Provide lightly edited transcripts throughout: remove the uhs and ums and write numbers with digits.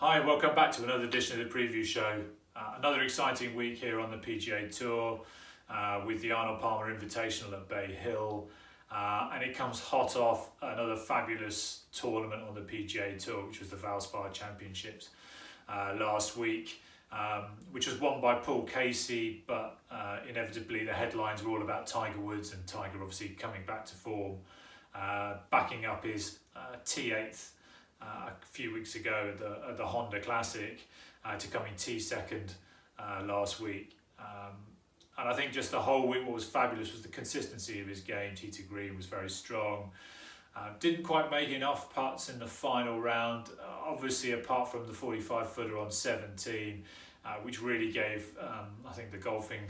Hi, welcome back to another edition of the preview show. Another exciting week here on the PGA Tour with the Arnold Palmer Invitational at Bay Hill. And it comes hot off another fabulous tournament on the PGA Tour, which was the Valspar Championships last week, which was won by Paul Casey, but inevitably the headlines were all about Tiger Woods, and Tiger obviously coming back to form, backing up his T8th a few weeks ago at the Honda Classic to come in T2 last week. And I think just the whole week, what was fabulous was the consistency of his game. Tee to green was very strong. Didn't quite make enough putts in the final round, obviously apart from the 45-footer on 17, which really gave, I think, the golfing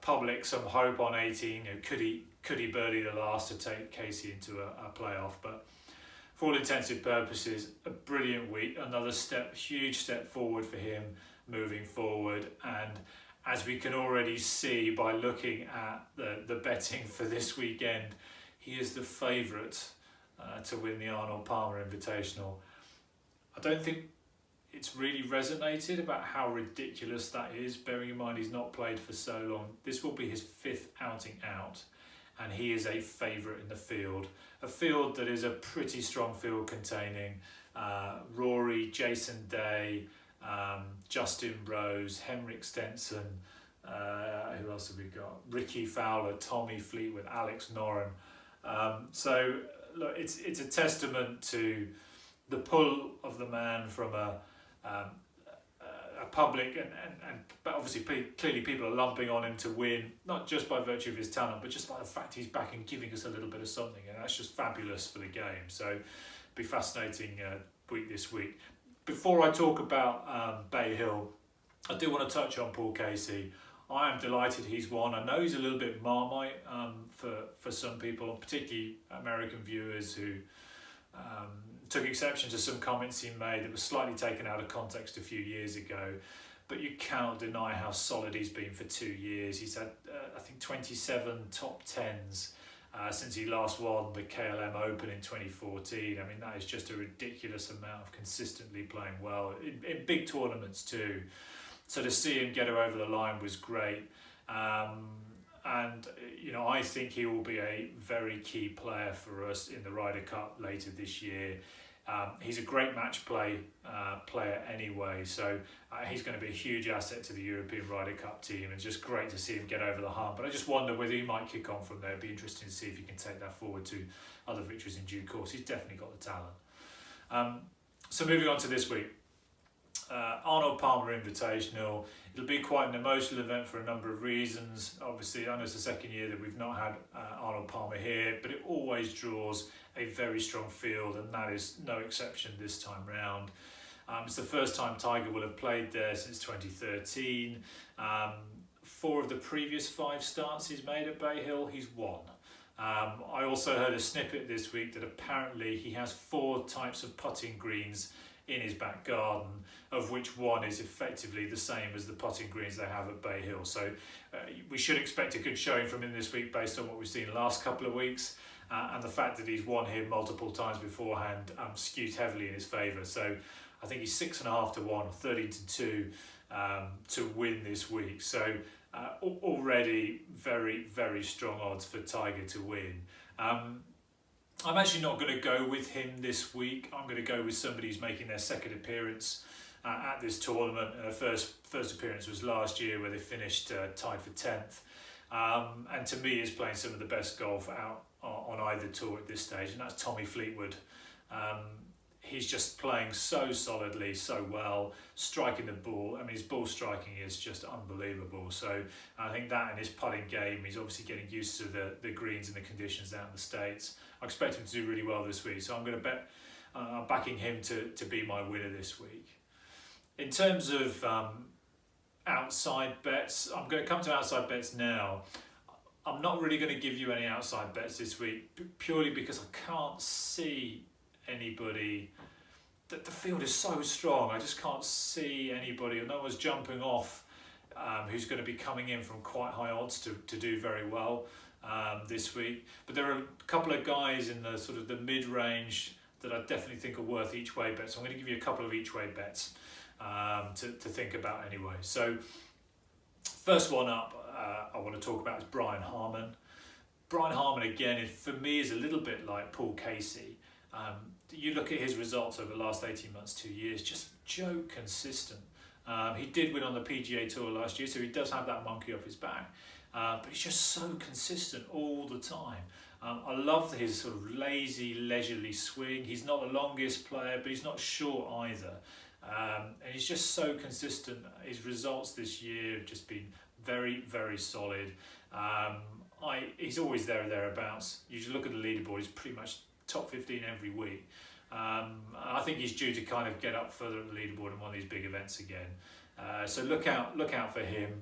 public some hope on 18. Could he birdie the last to take Casey into a playoff? But for all intents and purposes, a brilliant week, another huge step forward for him moving forward. And as we can already see by looking at the betting for this weekend, he is the favourite to win the Arnold Palmer Invitational. I don't think it's really resonated about how ridiculous that is, bearing in mind he's not played for so long. This will be his 5th outing out, and he is a favourite in the field. A field that is a pretty strong field containing Rory, Jason Day, Justin Rose, Henrik Stenson, who else have we got? Ricky Fowler, Tommy Fleetwood, Alex Noren. So look, it's a testament to the pull of the man from a public, but obviously clearly people are lumping on him to win, not just by virtue of his talent, but just by the fact he's back and giving us a little bit of something, and that's just fabulous for the game. So it'll be fascinating week this week. Before I talk about Bay Hill, I do want to touch on Paul Casey. I am delighted he's won. I know he's a little bit Marmite for some people, particularly American viewers who took exception to some comments he made that were slightly taken out of context a few years ago. But you cannot deny how solid he's been for 2 years. He's had, I think, 27 top 10s since he last won the KLM Open in 2014. I mean, that is just a ridiculous amount of consistently playing well in big tournaments too. So to see him get her over the line was great. And you know, I think he will be a very key player for us in the Ryder Cup later this year. He's a great match play player anyway, so he's going to be a huge asset to the European Ryder Cup team, and just great to see him get over the hump. But I just wonder whether he might kick on from there. It'd be interesting to see if he can take that forward to other victories in due course. He's definitely got the talent. So moving on to this week. Arnold Palmer Invitational. It'll be quite an emotional event for a number of reasons. Obviously, I know it's the second year that we've not had Arnold Palmer here, but it always draws a very strong field, and that is no exception this time round. It's the first time Tiger will have played there since 2013. 4 of the previous 5 starts he's made at Bay Hill, he's won. I also heard a snippet this week that apparently he has 4 types of putting greens in his back garden, of which one is effectively the same as the putting greens they have at Bay Hill. So we should expect a good showing from him this week based on what we've seen the last couple of weeks, and the fact that he's won here multiple times beforehand skews heavily in his favour. So I think he's 6.5 to 1, 13 to win this week. So already very, very strong odds for Tiger to win. I'm actually not going to go with him this week. I'm going to go with somebody who's making their second appearance at this tournament. First appearance was last year, where they finished tied for 10th. And to me, is playing some of the best golf out on either tour at this stage, and that's Tommy Fleetwood. He's just playing so solidly, so well, striking the ball. I mean, his ball striking is just unbelievable. So I think that, and his putting game, he's obviously getting used to the greens and the conditions out in the States. I expect him to do really well this week, so I'm going to bet, I'm backing him to be my winner this week. In terms of outside bets, I'm going to come to outside bets now. I'm not really going to give you any outside bets this week, purely because I can't see anybody. The field is so strong, I just can't see anybody, and no one's jumping off who's going to be coming in from quite high odds to do very well this week. But there are a couple of guys in the sort of the mid-range that I definitely think are worth each way bets. I'm going to give you a couple of each way bets to think about anyway. So first one up I want to talk about is Brian Harman. Brian Harman, again, for me, is a little bit like Paul Casey. You look at his results over the last 18 months, 2 years, just joke consistent. He did win on the PGA Tour last year, so he does have that monkey off his back. But he's just so consistent all the time. I love his sort of lazy, leisurely swing. He's not the longest player, but he's not short either. And he's just so consistent. His results this year have just been very, very solid. He's always there or thereabouts. You just look at the leaderboard, he's pretty much top 15 every week. I think he's due to kind of get up further at the leaderboard in one of these big events again. So look out for him.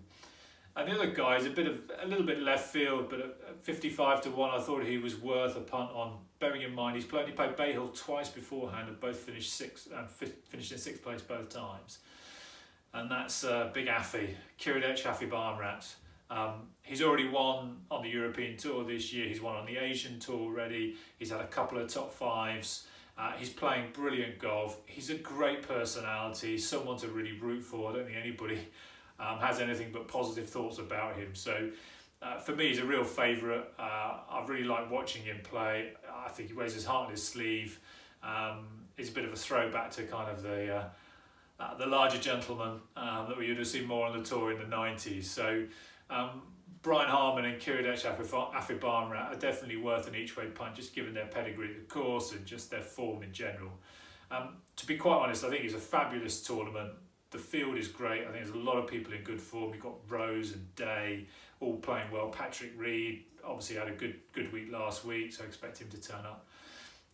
And the other guy is a little bit left field, but at 55 to 1, I thought he was worth a punt on. Bearing in mind he played Bay Hill twice beforehand and both finished in sixth place both times. And that's Big Affy, Kiradech Affibarnrat. He's already won on the European Tour this year. He's won on the Asian Tour already. He's had a couple of top fives. He's playing brilliant golf. He's a great personality, someone to really root for. I don't think anybody has anything but positive thoughts about him. So for me, he's a real favourite. I really like watching him play. I think he wears his heart on his sleeve. He's a bit of a throwback to kind of the larger gentleman that we would have seen more on the tour in the 90s. So Brian Harman and Kiradech Affibarnrat are definitely worth an each way punt, just given their pedigree at the course and just their form in general. To be quite honest, I think it's a fabulous tournament. The field is great. I think there's a lot of people in good form. You've got Rose and Day all playing well. Patrick Reed obviously had a good week last week, so I expect him to turn up.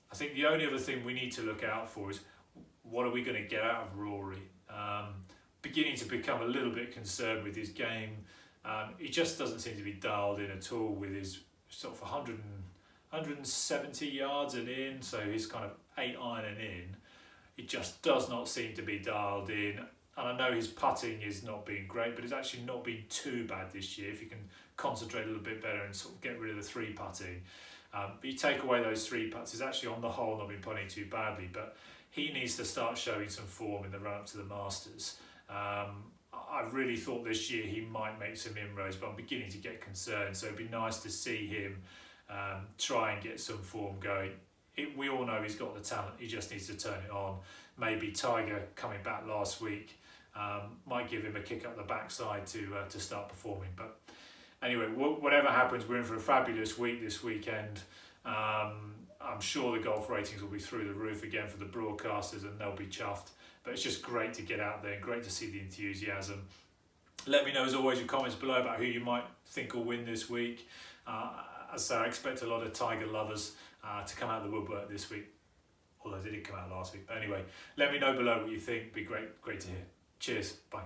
I think the only other thing we need to look out for is what are we going to get out of Rory? Beginning to become a little bit concerned with his game. He just doesn't seem to be dialed in at all with his sort of 170 yards and in, so he's kind of 8 iron and in. It just does not seem to be dialed in. And I know his putting is not being great, but it's actually not been too bad this year if you can concentrate a little bit better and sort of get rid of the 3 putting. But you take away those 3 putts, he's actually on the whole not been putting too badly, but he needs to start showing some form in the run-up to the Masters. I really thought this year he might make some inroads, but I'm beginning to get concerned, so it'd be nice to see him try and get some form going. We all know he's got the talent, he just needs to turn it on. Maybe Tiger coming back last week might give him a kick up the backside to start performing. But anyway, whatever happens, we're in for a fabulous week this weekend. I'm sure the golf ratings will be through the roof again for the broadcasters and they'll be chuffed. But it's just great to get out there and great to see the enthusiasm. Let me know as always your comments below about who you might think will win this week. As I say, I expect a lot of Tiger lovers to come out of the woodwork this week. Although they did come out last week. But anyway, let me know below what you think. It'd be great to hear. Cheers. Bye.